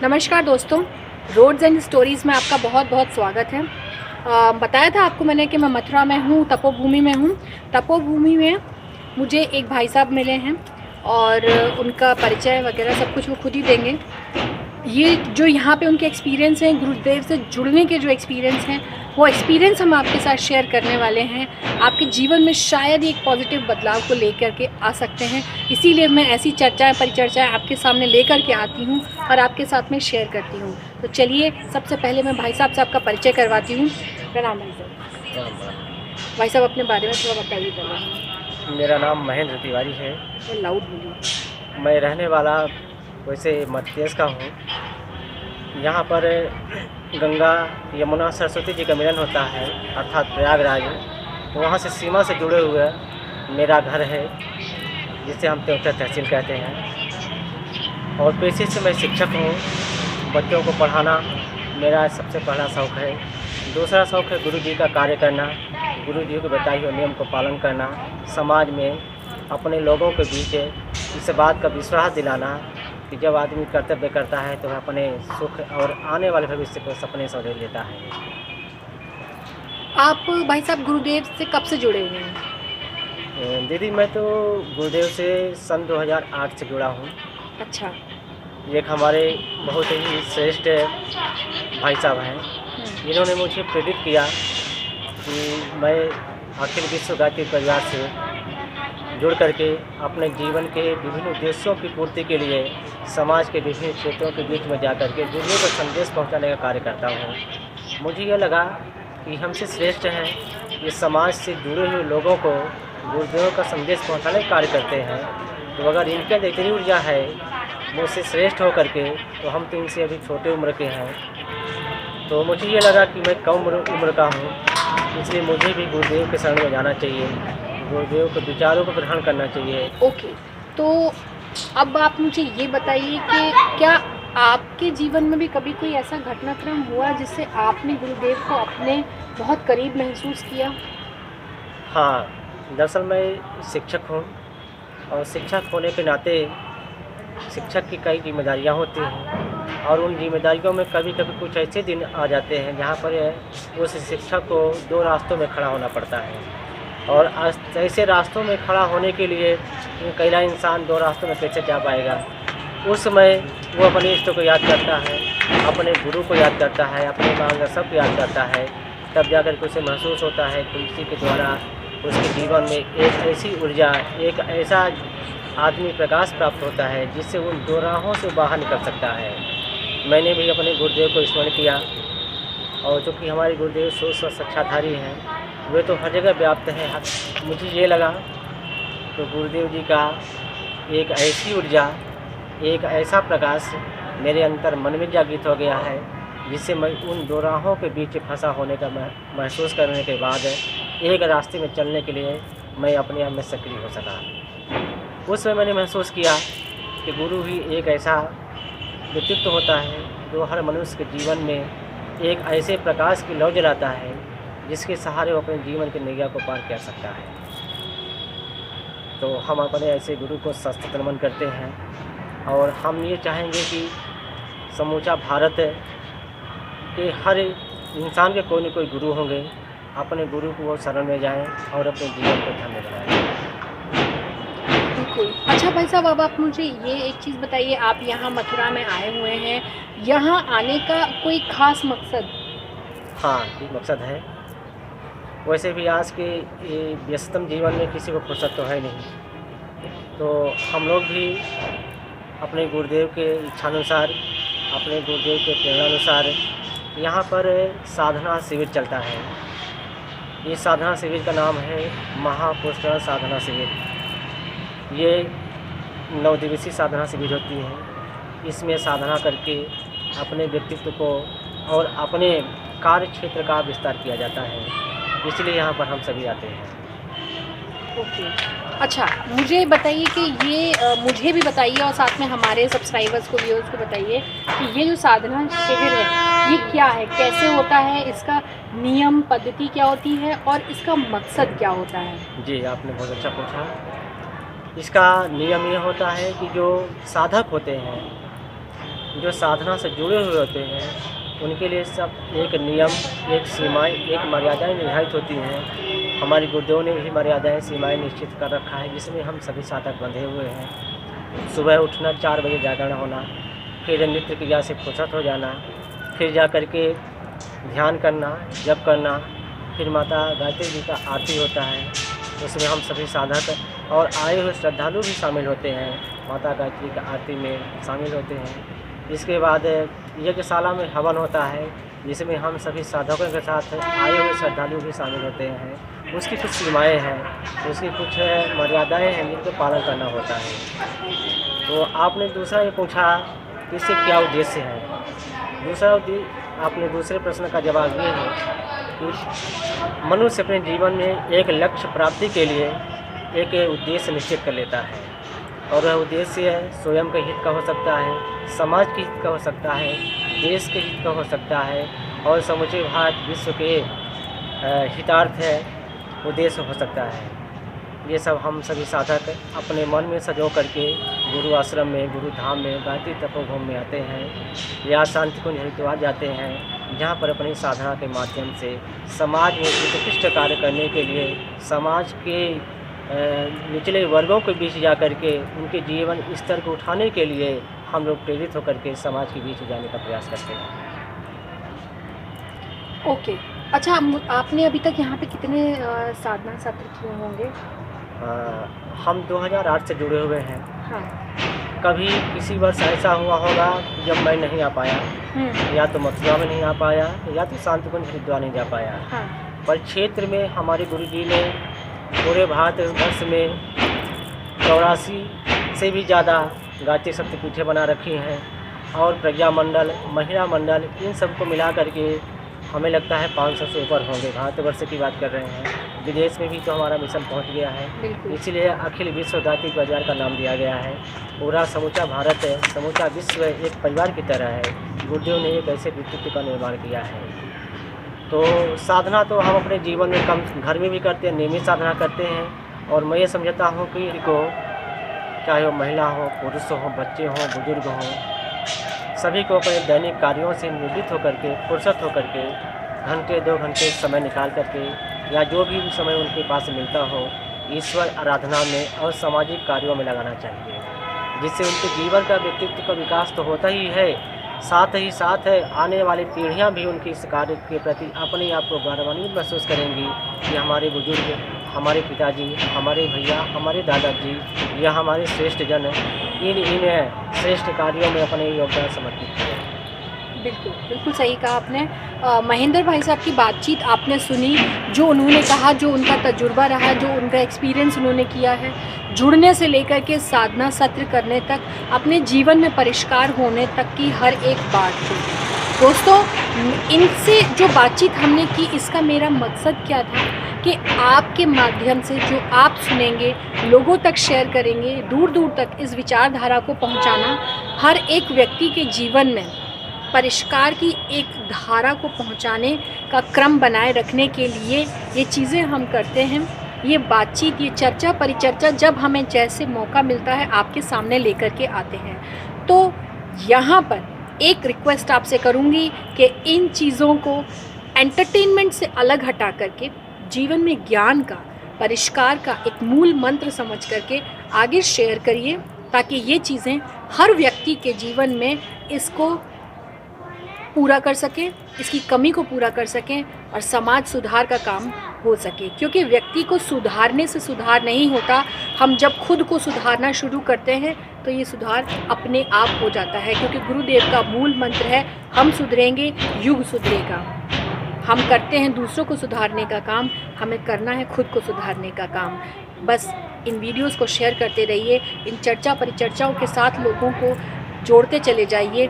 नमस्कार दोस्तों, roads and stories में आपका बहुत बहुत स्वागत है। बताया था आपको मैंने कि मैं मथुरा में हूँ, तपोभूमि में हूँ। तपोभूमि में मुझे एक भाई साहब मिले हैं और उनका परिचय वगैरह सब कुछ वो खुद ही देंगे। ये जो यहाँ पे उनके एक्सपीरियंस हैं, गुरुदेव से जुड़ने के जो एक्सपीरियंस हैं, वो एक्सपीरियंस हम आपके साथ शेयर करने वाले हैं। आपके जीवन में शायद एक पॉजिटिव बदलाव को लेकर के आ सकते हैं, इसीलिए मैं ऐसी चर्चाएं परिचर्चाएं आपके सामने लेकर के आती हूँ और आपके साथ में शेयर करती हूँ। तो चलिए, सबसे पहले मैं भाई साहब से आपका परिचय करवाती हूँ। प्रणाम भाई साहब। भाई साहब, अपने बारे में थोड़ा बताइए पहले। मेरा नाम महेंद्र तिवारी है। और लाउड बोलिए। मैं रहने वाला वैसे मध्य प्रदेश का हूँ। यहाँ पर गंगा यमुना सरस्वती जी का मिलन होता है, अर्थात प्रयागराज। तो वहाँ से सीमा से जुड़े हुए मेरा घर है, जिसे हम तेवता तहसील कहते हैं। और पेशे से मैं शिक्षक हूँ। बच्चों को पढ़ाना मेरा सबसे पहला शौक़ है। दूसरा शौक़ है गुरु जी का कार्य करना, गुरु जी के बताए हुए नियम को पालन करना, समाज में अपने लोगों के बीच इस बात का विश्वास दिलाना कि जब आदमी कर्तव्य करता है तो वह अपने सुख और आने वाले भविष्य को सपने से लेता है। आप भाई साहब गुरुदेव से कब से जुड़े हुए हैं? दीदी, मैं तो गुरुदेव से सन 2008 से जुड़ा हूँ। अच्छा। एक हमारे बहुत ही श्रेष्ठ भाई साहब हैं, इन्होंने मुझे प्रेरित किया कि मैं अखिल विश्व गायत्री परिवार से जुड़ करके अपने जीवन के विभिन्न उद्देश्यों की पूर्ति के लिए समाज के विभिन्न क्षेत्रों के बीच में जाकर के गुरुदेव को संदेश पहुंचाने का कार्य करता हूं। मुझे यह लगा कि हमसे श्रेष्ठ हैं ये समाज से जुड़े हुए लोगों को गुरुदेव का संदेश पहुंचाने का कार्य करते हैं। तो अगर इनके अंदर इतनी ऊर्जा है मुझसे श्रेष्ठ होकर के, तो हम तो इनसे अभी छोटे उम्र के हैं। तो मुझे ये लगा कि मैं कम उम्र का हूँ, इसलिए मुझे भी गुरुदेव के शरण में जाना चाहिए, गुरुदेव के विचारों को ग्रहण करना चाहिए। ओके, तो अब आप मुझे ये बताइए कि क्या आपके जीवन में भी कभी कोई ऐसा घटनाक्रम हुआ जिससे आपने गुरुदेव को अपने बहुत करीब महसूस किया? हाँ, दरअसल मैं शिक्षक हूँ और शिक्षक होने के नाते शिक्षक की कई जिम्मेदारियाँ होती हैं और उन जिम्मेदारियों में कभी कभी कुछ ऐसे दिन आ जाते हैं जहाँ पर उस शिक्षक को दो रास्तों में खड़ा होना पड़ता है। और ऐसे रास्तों में खड़ा होने के लिए अकेला इंसान दो रास्तों में कैसे जा पाएगा। उस समय वो अपने इष्ट को याद करता है, अपने गुरु को याद करता है, अपने मार्गदर्शक को याद करता है, तब जाकर के उसे महसूस होता है कि इसी के द्वारा उसके जीवन में एक ऐसी ऊर्जा, एक ऐसा आदमी प्रकाश प्राप्त होता है जिससे उन दो राहों से बाहर निकल सकता है। मैंने भी अपने गुरुदेव को स्मरण किया और चूँकि हमारे गुरुदेव स्वयं साक्षाधारी हैं, वे तो हर जगह व्याप्त हैं। मुझे ये लगा तो गुरुदेव जी का एक ऐसी ऊर्जा, एक ऐसा प्रकाश मेरे अंतर मन में जागृत हो गया है जिससे मैं उन दो राहों के बीच फंसा होने का महसूस करने के बाद एक रास्ते में चलने के लिए मैं अपने आप में सक्रिय हो सका। उस समय मैंने महसूस किया कि गुरु ही एक ऐसा व्यक्तित्व होता है जो हर मनुष्य के जीवन में एक ऐसे प्रकाश की लौ जलाता है जिसके सहारे वो अपने जीवन की नैया को पार कर सकता है। तो हम अपने ऐसे गुरु को सशक्त नमन करते हैं और हम ये चाहेंगे कि समूचा भारत के हर इंसान के कोई न कोई गुरु होंगे, अपने गुरु को वो शरण में जाएं और अपने जीवन को धन्य बनाएं। बिल्कुल। अच्छा भाई साहब, अब आप मुझे ये एक चीज़ बताइए, आप यहाँ मथुरा में आए हुए हैं, यहाँ आने का कोई ख़ास मकसद? हाँ, एक मकसद है। वैसे भी आज के व्यस्तम जीवन में किसी को फुर्सत तो है नहीं, तो हम लोग भी अपने गुरुदेव के इच्छानुसार, अपने गुरुदेव के प्रेरणानुसार यहाँ पर साधना शिविर चलता है। ये साधना शिविर का नाम है महापुरुष साधना शिविर। ये 9 दिवसीय साधना शिविर होती है। इसमें साधना करके अपने व्यक्तित्व को और अपने कार्य क्षेत्र का विस्तार किया जाता है, इसलिए यहाँ पर हम सभी आते हैं। ओके। अच्छा, मुझे बताइए कि ये मुझे भी बताइए और साथ में हमारे सब्सक्राइबर्स को, व्यूअर्स को बताइए कि ये जो साधना शिविर है ये क्या है, कैसे होता है, इसका नियम पद्धति क्या होती है और इसका मकसद क्या होता है? जी, आपने बहुत अच्छा पूछा। इसका नियम ये होता है कि जो साधक होते हैं जो साधना से जुड़े हुए होते हैं उनके लिए सब एक नियम, एक सीमाएं, एक मर्यादाएं निर्धारित होती हैं। हमारे गुरुदेव ने भी मर्यादाएं, सीमाएं निश्चित कर रखा है, जिसमें हम सभी साधक बंधे हुए हैं। सुबह उठना, 4 बजे जागरण होना, फिर नित्य क्रिया से फुर्सत हो जाना, फिर जा कर के ध्यान करना, जप करना, फिर माता गायत्री जी का आरती होता है, उसमें हम सभी साधक और आए हुए श्रद्धालु भी शामिल होते हैं, माता गायत्री का आरती में शामिल होते हैं। इसके बाद यज्ञशाला में हवन होता है, जिसमें हम सभी साधकों के साथ आए हुए श्रद्धालु भी शामिल होते हैं। उसकी कुछ सीमाएँ हैं, उसकी कुछ मर्यादाएँ हैं जिनको पालन करना होता है। तो आपने दूसरा ये पूछा कि इससे क्या उद्देश्य है। आपने दूसरे प्रश्न का जवाब ये है कि मनुष्य अपने जीवन में एक लक्ष्य प्राप्ति के लिए एक उद्देश्य निश्चित कर लेता है, और वह उद्देश्य स्वयं के हित का हो सकता है, समाज के हित का हो सकता है, देश के हित का हो सकता है, और समूचे भारत विश्व के हितार्थ है उद्देश्य हो सकता है। ये सब हम सभी साधक अपने मन में सजो करके गुरु आश्रम में, गुरु धाम में, गायत्री तपोभूमि में आते हैं या शांति कुंज हरिद्वार जाते हैं, जहाँ पर अपनी साधना के माध्यम से समाज में उत्कृष्ट कार्य करने के लिए, समाज के निचले वर्गों के बीच जा कर के उनके जीवन स्तर को उठाने के लिए हम लोग प्रेरित होकर के समाज के बीच जाने का प्रयास करते हैं। ओके, अच्छा, आपने अभी तक यहाँ पे कितने साधना सत्र किए होंगे? हम 2008 से जुड़े हुए हैं। हाँ। कभी किसी वर्ष ऐसा हुआ होगा जब मैं नहीं आ पाया, या तो मथुरा में नहीं आ पाया, या तो शांति कुंज हरिद्वार नहीं जा पाया। हाँ। पर क्षेत्र में हमारे गुरुजी ने पूरे भारतवर्ष में 84 से भी ज़्यादा गायत्री शक्तिपीठें बना रखी हैं, और प्रज्ञा मंडल, महिला मंडल, इन सबको मिला करके हमें लगता है 500 से ऊपर होंगे। भारतवर्ष की बात कर रहे हैं, विदेश में भी तो हमारा मिशन पहुंच गया है, इसलिए अखिल विश्व गायत्री बाजार का नाम दिया गया है। पूरा समूचा भारत है, समूचा विश्व एक परिवार की तरह है। गुरुदेव ने एक ऐसे व्यक्तित्व का निर्माण किया है। तो साधना तो हम अपने जीवन में कम घर में भी करते हैं, नियमित साधना करते हैं, और मैं ये समझता हूँ कि इनको चाहे वो महिला हो, पुरुष हो, बच्चे हों, बुजुर्ग हों, सभी को अपने दैनिक कार्यों से निवृत्त होकर के, फुर्सत होकर के घंटे 2 घंटे समय निकाल करके, या जो भी समय उनके पास मिलता हो, ईश्वर आराधना में और सामाजिक कार्यों में लगाना चाहिए, जिससे उनके जीवन का, व्यक्तित्व का विकास तो होता ही है, साथ ही साथ आने वाली पीढ़ियां भी उनकी इस कार्य के प्रति अपने आप को गौरवान्वित महसूस करेंगी कि हमारे बुजुर्ग, हमारे पिताजी, हमारे भैया, हमारे दादाजी या हमारे श्रेष्ठ जन इन श्रेष्ठ कार्यों में अपने योगदान समर्पित किए। बिल्कुल बिल्कुल सही कहा आपने। महेंद्र भाई साहब की बातचीत आपने सुनी, जो उन्होंने कहा, जो उनका तजुर्बा रहा, जो उनका एक्सपीरियंस उन्होंने किया है, जुड़ने से लेकर के साधना सत्र करने तक, अपने जीवन में परिष्कार होने तक की हर एक बात थी। दोस्तों, इनसे जो बातचीत हमने की, इसका मेरा मकसद क्या था कि आपके माध्यम से जो आप सुनेंगे, लोगों तक शेयर करेंगे, दूर दूर तक इस विचारधारा को पहुंचाना, हर एक व्यक्ति के जीवन में परिष्कार की एक धारा को पहुंचाने का क्रम बनाए रखने के लिए ये चीज़ें हम करते हैं। ये बातचीत, ये चर्चा परिचर्चा जब हमें जैसे मौका मिलता है आपके सामने लेकर के आते हैं। तो यहाँ पर एक रिक्वेस्ट आपसे करूँगी कि इन चीज़ों को एंटरटेनमेंट से अलग हटा करके जीवन में ज्ञान का, परिष्कार का एक मूल मंत्र समझ करके आगे शेयर करिए, ताकि ये चीज़ें हर व्यक्ति के जीवन में इसको पूरा कर सकें, इसकी कमी को पूरा कर सकें, और समाज सुधार का काम हो सके। क्योंकि व्यक्ति को सुधारने से सुधार नहीं होता, हम जब खुद को सुधारना शुरू करते हैं तो ये सुधार अपने आप हो जाता है। क्योंकि गुरुदेव का मूल मंत्र है, हम सुधरेंगे युग सुधरेगा। हम करते हैं दूसरों को सुधारने का काम, हमें करना है खुद को सुधारने का काम। बस इन वीडियोस को शेयर करते रहिए, इन चर्चा परिचर्चाओं के साथ लोगों को जोड़ते चले जाइए,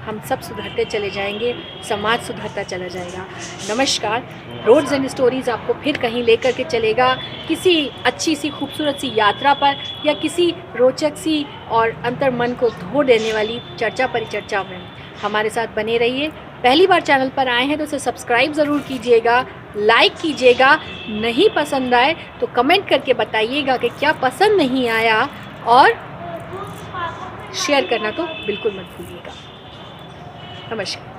हम सब सुधरते चले जाएंगे, समाज सुधरता चला जाएगा। नमस्कार। रोड्स एंड स्टोरीज़ आपको फिर कहीं लेकर के चलेगा, किसी अच्छी सी खूबसूरत सी यात्रा पर, या किसी रोचक सी और अंतर्मन को धो देने वाली चर्चा परिचर्चा में। हमारे साथ बने रहिए। पहली बार चैनल पर आए हैं तो इसे सब्सक्राइब ज़रूर कीजिएगा, लाइक कीजिएगा, नहीं पसंद आए तो कमेंट करके बताइएगा कि क्या पसंद नहीं आया, और शेयर करना तो बिल्कुल मत भूलिएगा। नमस्कार।